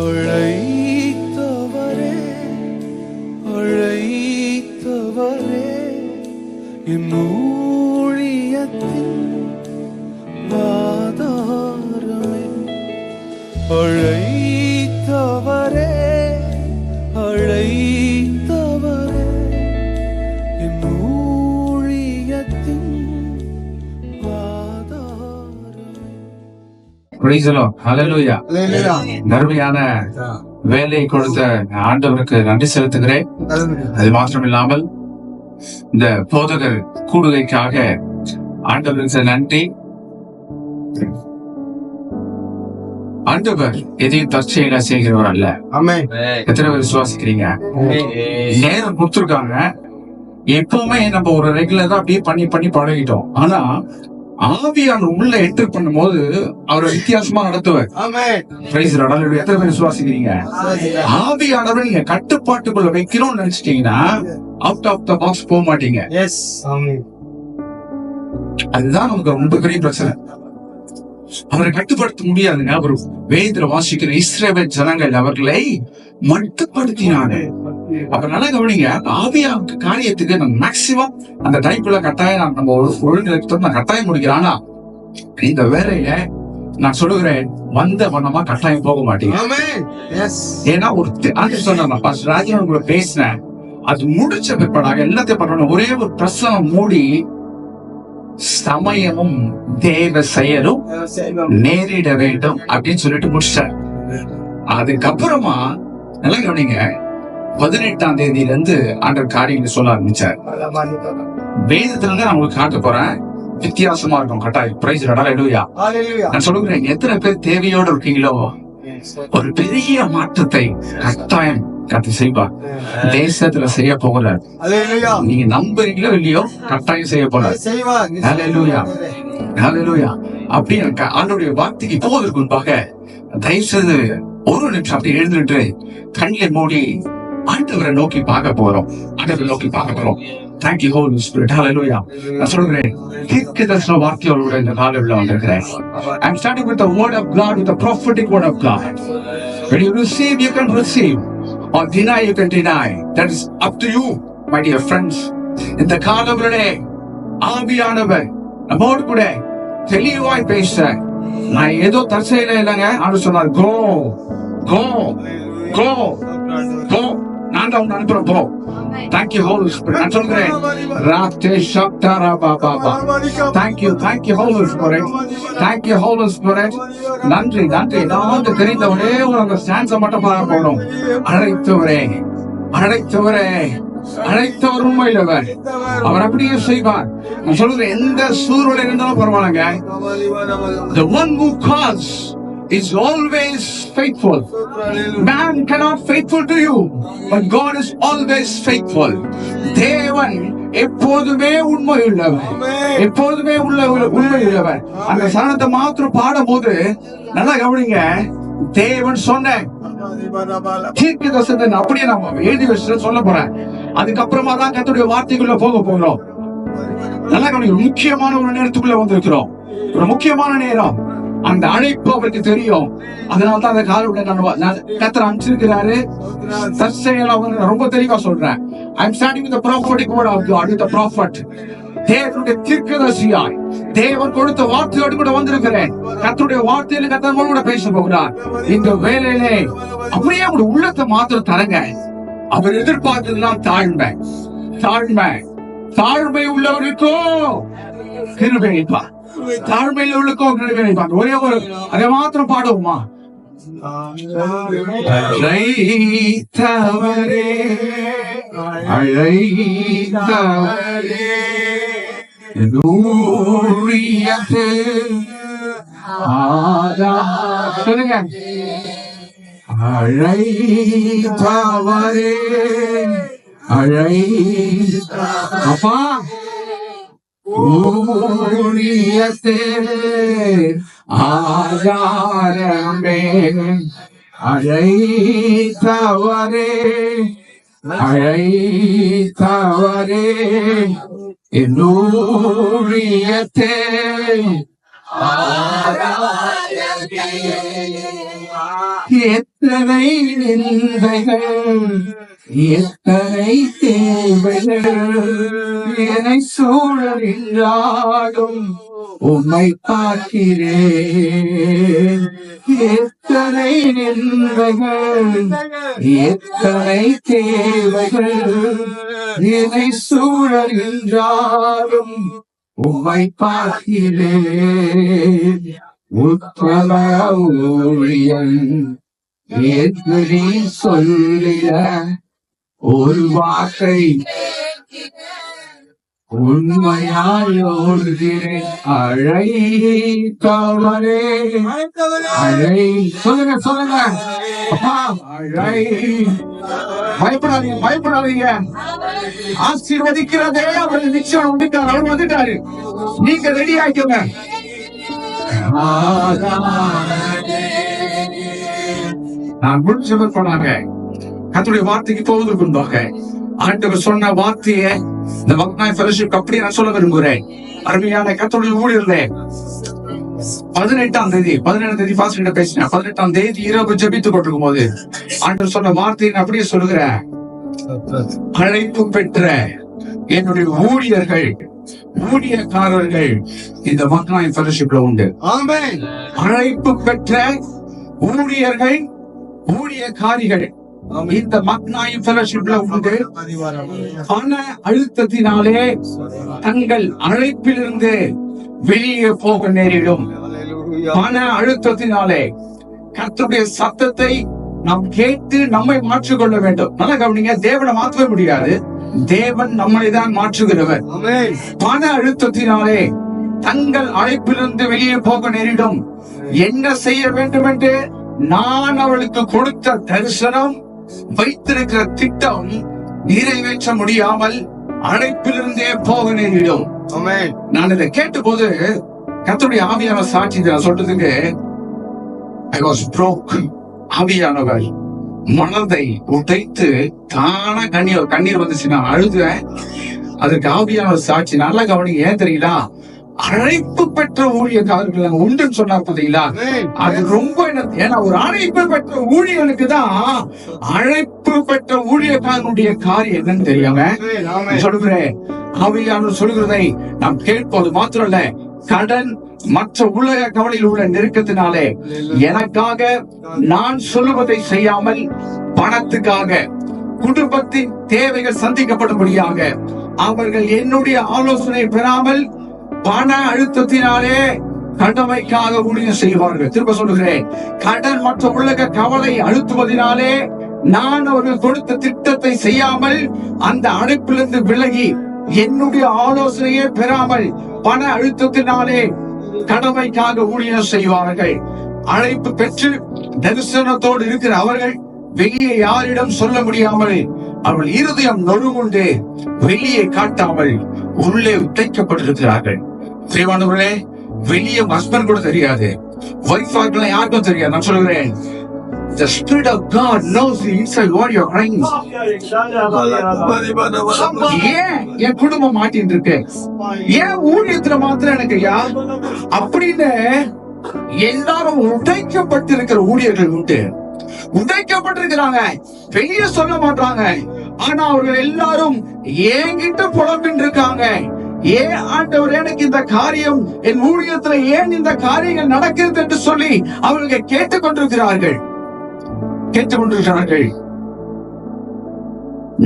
அழைத்தவரே அழைத்தவரே என் ஊழியத்தின் ஆதாரமே. அழைத்தவரே அழைத்தவரே என் ஊழியத்தின் ஆதாரமே. Praise the Lord. Hallelujah. நன்மையான வேலையை கொடுத்த ஆண்டவருக்கு நன்றி செலுத்துகிறேன். அது மாத்திரம் இல்லாமல் இந்த போதகர் கூடுகைக்காக ஆண்டவருக்கு நன்றி. ஆண்டவர் எதையும் தற்செயலா செய்கிறவர் அல்ல. எத்தனை பேர் விசுவாசிக்கிறீங்க? நேரம் கொடுத்துருக்காங்க. எப்பவுமே நம்ம ஒரு ரெகுலரா அப்படியே பண்ணி பழகிட்டோம். ஆனா ஆவியான உள்ள என்டர் பண்ணும் போது அவரை வித்தியாசமா நடத்துவார். எத்தனை பேர் விசுவாசிக்கிறீங்க? ஆவியானவர் நீங்க கட்டுப்பாட்டுக்குள்ள வைக்கணும்னு நினைச்சிட்டீங்கன்னா அவுட் ஆஃப் த பாக்ஸ் போக மாட்டீங்க. அதுதான் நமக்கு ரொம்ப பெரிய பிரச்சனை. அவரை கட்டுப்படுத்த முடியாதுங்க. அவர் வேதத்துல வாசிக்கிற இஸ்ரவேல் ஜனங்கள் அவர்களை மட்டுப்படுத்தினாங்க. அப்ப நல்லா கவனிங்க, ஆவியா காரியத்துக்கு நம்ம மேக்சிமம் அந்த டைப்புல கட்டாயம் நம்ம ஒழுங்கு நான் கட்டாயம் முடிக்கிறேன். ஆனா இந்த வேலையில நான் சொல்லுகிறேன், வந்த வண்ணமா கட்டாயம் போக மாட்டீங்க. ஏன்னா ஒரு சொன்ன ராஜா உங்களை பேசினேன், அது முடிச்ச பிற்பாடாக எல்லாத்தையும் பண்ணணும். ஒரே ஒரு பிரசனம் மூடி சமயமும் தேவ செயலும் நேரிட வேண்டும் அப்படின்னு சொல்லிட்டு முடிச்சார். அதுக்கப்புறமா நல்லா கவனிங்க, 18ஆம் தேதியில இருந்து ஆண்டவர் காரியங்களை சொல்ல ஆரம்பிச்சார். வேதத்துல நான் உங்களுக்கு காட்ட போறேன், வித்தியாசமா இருக்கும் கட்டாயம். பிரைஸ் ஹல்லேலூயா. நான் சொல்லுகிறேன், எத்தனை பேர் தேவையோடு இருக்கீங்களோ ஒரு பெரிய மாற்றத்தை கட்டாயம் கத்து செய்வார். தேசத்துல செய்ய போகிறார். நீங்க நம்புறீங்களோ இல்லையோ கட்டாயம் செய்ய போறார். ஹல்லேலூயா ஹல்லேலூயா. அப்படி ஆண்டவருடைய வார்த்தைக்கு போவதற்கு முன்பாக தயவு செய்து ஒரு நிமிஷம் அப்படி எழுந்துட்டு கண்களை மூடி ஆண்டவரை நோக்கி பார்க்க போறோம். ஆண்டவரை நோக்கி பார்க்க போறோம். Thank you Holy Spirit. Hallelujah. நான் சொல்றேன், தீர்க்கதரிசன வார்த்தையோட இந்த காலையில வந்திருக்கிறேன். I'm starting with the word of God, with the prophetic word of God. When you receive, you can receive, or deny, you can deny. That is up to you, my dear friends. இந்த காலையிலே ஆவியானவர் நம்மோடு கூட தெளிவாய் பேச, நான் ஏதோ தற்செயல இல்லைங்க. ஆண்டு சொன்னார், go go go go. நான் தான் உன்னை அனுப்புறேன், போ. Thank you Holy Spirit. நான் சொல்கிறேன், thank you Holy Spirit. Thank you Holy Spirit. நன்றி நன்றி. நான் தெரிந்த ஒரே ஒரு அந்த ஸ்டான்ஸை மட்டும் பார்க்க போகணும். அழைத்தவரே அழைத்தவரே அழைத்தவர் உண்மையிலவர், அவர் அப்படியே செய்வார். நான் சொல்றேன், எந்த சூழ்நிலை இருந்தாலும் பரவாயில்லைங்க. The one who calls is always faithful. Man cannot faithful to you, but God is always faithful. தேவன் எப்போதுமே உண்மையுள்ளவர், எப்போதுமே உண்மையுள்ளவர். அந்த சரணத்தை மாத்திரம் பாடும் போது நல்லா கவனிங்க, தேவன் சொன்ன தீர்க்கதரிசனத்தை அப்படியே நம்ம எழுதி வச்சு சொல்ல போறேன். அதுக்கப்புறமா தான் கர்த்தருடைய வார்த்தைக்குள்ள போக போகிறோம். நல்லா கவனிங்க, முக்கியமான ஒரு நேரத்துக்குள்ள வந்திருக்கிறோம். ஒரு முக்கியமான நேரம். அந்த அழைப்பு அவருக்கு தெரியும். அதனால்தான் அந்த காலோட கர்த்தர் அனுப்பிச்சிருக்கிறாரு. தற்செயலா ரொம்ப தெளிவா சொல்றேன். I'm starting with the prophetic word of God, with the prophet. தேவனுடைய தீர்க்கதரிசியாய் தேவன் கொடுத்த வார்த்தையோடு கூட வந்திருக்கிறேன். கர்த்தருடைய வார்த்தையில கர்த்தர் கூட பேச போகிறார். இந்த வேலையிலே அப்படியே உங்க உள்ளத்தை மாத்திரம் தரங்க. அவர் எதிர்பார்த்ததுதான் தாழ்மை. தாழ்மை தாழ்மை உள்ளவருக்கோ கிருபை அளிப்பார். தாழ்மையில் உள்ளுக்கோ கிருபை அளிப்பார். ஒரே ஒரு அதை மாத்திரம் பாடுவோமா? அழைத்தவரே அழைத்தவரே ஊழியத்து சொல்லுங்க. அழைத்தவரே அப்பா ஊழியத்து ஆதாரமே. அழைத்தவரே அழைத்தவரே என்னூழியத்தே எத்தனை நிந்தைகள், எத்தனை தேவைகள் என்னை சூழலில்லாடும் உம்மை பார்க்கிறேன். எத்தனை நிந்தைகள், எத்தனை தேவைகள் என்னை சூழலில்லாடும் உம்மை பார்க்கிறேன். உத்தம ஊழியன் என்று நீ சொல்லிட ஒரு வார்த்தை உண்மையாய் ஓடுகிறேன். அழைத்தவரே, சொல்லுங்க சொல்லுங்க அப்பா, பயப்படாதீங்க. ஆசீர்வதிக்கிறதே அவர் நிச்சயம் வந்துட்டார். அவர் வந்துட்டாரு. நீங்க ரெடி ஆயிக்கோங்க. நான் முடிச்சு போனாங்க. கர்த்தருடைய வார்த்தைக்கு போவதற்கு முன்பாக ஆண்டவர் சொன்ன வார்த்தையை இந்த மக்னாய் ஃபெலோஷிப் அப்படி நான் சொல்ல விரும்புகிறேன். அருமையான கர்த்தருடைய ஊழியர்களே, 18ஆம் தேதி பாஸ்டர் பேசினேன். 18ஆம் தேதி இரவு ஜெபித்துக் கொண்டிருக்கும் போது ஆண்டவர் சொன்ன வார்த்தையை நான் அப்படியே சொல்லுகிறேன். அழைப்பு பெற்ற என்னுடைய ஊழியர்கள், ஊழியக்காரர்கள் இந்த மக்னாய் ஃபெலோஷிப்ல உண்டு. அழைப்பு பெற்ற ஊழியர்கள், ஊழியக்காரிகள் இந்த மக்னாய் ஃபெலோஷிப்ல உண்டு. பண அழுத்தத்தினாலே தங்கள் அழைப்பிலிருந்து வெளியே போக நேரிடும். பண அழுத்தத்தினாலே கர்த்தருடைய சத்தத்தை நாம் கேட்டு நம்மை மாற்றிக்கொள்ள வேண்டும். நல்லா கவனிங்க, தேவனை மாற்றவே முடியாது. தேவன் நம்மை தான் மாற்றுகிறவர். பண அழுத்தத்தினாலே தங்கள் அழைப்பிலிருந்து வெளியே போக நேரிடும். என்ன செய்ய வேண்டும் என்று நான் அவளுக்கு கொடுத்த தரிசனம், வைத்திருக்கிற திட்டம் நிறைவேற்ற முடியாமல் அழைப்பிலிருந்தே போக நேரிடும். நான் இதை கேட்ட போது கர்த்தருடைய ஆவியான சாட்சி சொல்றதுக்கு I was broke. ஆவியானவர் மனதை உடைத்து தானா கண்ணீர் வந்துச்சு. நான் அழுதுவேன். அதுக்கு ஆவியானவர் சாட்சி. நல்லா கவனிங்க. ஏன் தெரியல, அழைப்பு பெற்ற ஊழியக்காரர்கள் உண்டுன்னு சொன்னார் பார்த்தீங்களா, அது ரொம்ப ஏன்னா ஒரு அழைப்பு பெற்ற ஊழியர்களுக்கு தான் அழைப்பு பெற்ற ஊழியக்காரனுடைய காரியம் என்னன்னு தெரியாம சொல்லுகிறேன். ஆவியானவர் சொல்லுகிறதை நாம் கேட்பது மாத்திரம் இல்ல, கடன் மற்ற உலக கவலையில் உள்ள நெருக்கத்தினாலே எனக்காக நான் சொல்லுவதை செய்யாமல் பணத்துக்காக குடும்பத்தின் தேவைகள் சந்திக்கப்படும்படியாக அவர்கள் என்னுடைய ஆலோசனை பெறாமல் பண அழுத்தத்தினாலே கடமைக்காக ஊழியம் செய்வார்கள். திரும்ப சொல்லுகிறேன், கடன் மற்ற உலக கவலை அழுத்துவதனாலே நான் அவர்கள் கொடுத்த திட்டத்தை செய்யாமல் அந்த அழைப்பிலிருந்து விலகி என்னுடைய ஆலோசனையே பெறாமல் பண அழுத்தத்தினாலே கடமைக்காக ஊழியம் செய்வார்கள். அழைப்பு பெற்று தரிசனத்தோடு இருக்கிற அவர்கள் வெளியே யாரிடம் சொல்ல முடியாமல் அவர்கள் இருதயம் நொறுங்குண்டு வெளியே காட்டாமல் உள்ளே உடைக்கப்பட்டிருக்கிறார்கள். பிரியமானவர்களே, வெளியே ஹஸ்பண்ட் கூட தெரியாது, வைஃப் யாருக்கும் தெரியாது. நான் சொல்லுகிறேன், the spirit of God knows the inside what you're crying. ஏன் என் குடும்பம் மாட்டின்னு இருக்கு, ஏன் ஊழியத்துல மாத்திரம் எனக்கு அப்படின்னு எல்லாரும் உடைக்கப்பட்டிருக்கிற ஊழியர்கள் உண்டு. உடைக்கப்பட்டிருக்கிறாங்க, வெளியே சொல்ல மாட்டாங்க. ஆனா அவர்கள் எல்லாரும் என்கிட்ட புலம்பின்னு இருக்காங்க. ஏன் ஆண்டவர் எனக்கு இந்த காரியம், என் ஊழியத்துல ஏன் இந்த காரியங்கள் நடக்கிறது என்று சொல்லி அவர்கள் கேட்டுக்கொண்டிருக்கிறார்கள்.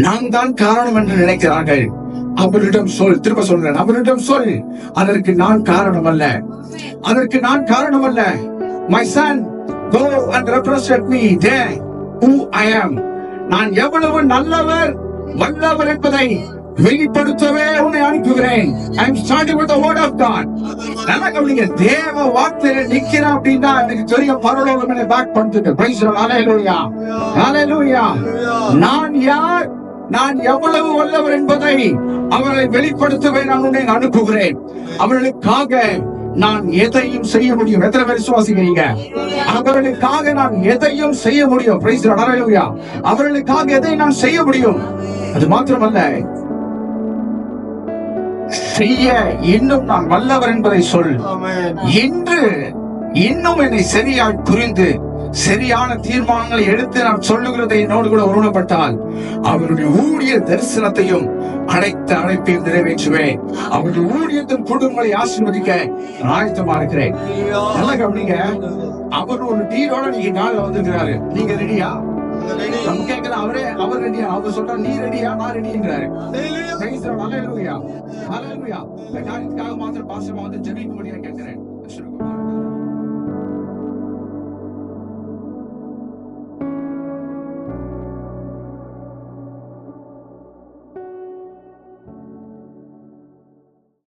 நான் தான் காரணம் என்று நினைக்கிறார்கள். அவரிடம் சொல், திரும்ப சொல்றேன், அவரிடம் சொல், அதற்கு நான் காரணம் அல்ல, அதற்கு நான் காரணம் அல்ல. My son, go and represent me there who I am. நான் எவ்வளவு நல்லவர் வல்லவர் என்பதை வெளிப்படுத்தவே உன்னை அனுப்புகிறேன். I am starting with the word of God. நல்லா கவனிங்க, தேவ வார்த்தையில நிக்கிறேன் அப்படின்னா எனக்கு தெரியும் பரலோகம் என்னை பேக் பண்ணிட்டு. Praise the Lord. Hallelujah. Hallelujah. நான் யார், நான் எவ்வளவு வல்லவர் என்பதை அவர்களை வெளிப்படுத்தவே நான் உன்னை அனுப்புகிறேன். அவர்களுக்காக நான் எதையும் செய்ய முடியும். எத்தனை பேர் விசுவாசிக்கிறீங்க? அவர்களுக்காக நான் எதையும் செய்ய முடியும். Praise the Lord. Hallelujah. அவர்களுக்காக எதை நான் செய்ய முடியும். அது மாத்திரமல்ல, செய்ய இன்னும் நான் வல்லவர் என்பதை சொல் என்று இன்னும் என்னை சரியாய் புரிந்து சரியான தீர்மானங்களை எடுத்து நான் சொல்லுகிறதை என்னோடு கூட உருவப்பட்டால் அவருடைய ஊழிய தரிசனத்தையும் அனைத்து அழைப்பையும் நிறைவேற்றுவேன். அவருடைய ஊழியத்தின் குடும்பங்களை ஆசீர்வதிக்க நான் ஆயத்தமா இருக்கிறேன். நல்லா கவனிங்க, அவர் ஒரு டீலோட நீங்க காலைல வந்திருக்கிறாரு. நீங்க ரெடியா? நம்ம கேட்கலாம், அவர் ரெடியா? அவர் சொல்றா நீ ரெடியா? நான் ரெடிங்கிறாரு. ஹalleluya, ஹalleluya. இந்த காரியத்துக்காக மாத்திரம் பாசமா வந்து ஜெபிக்கும்படியா கேட்கிறேன்.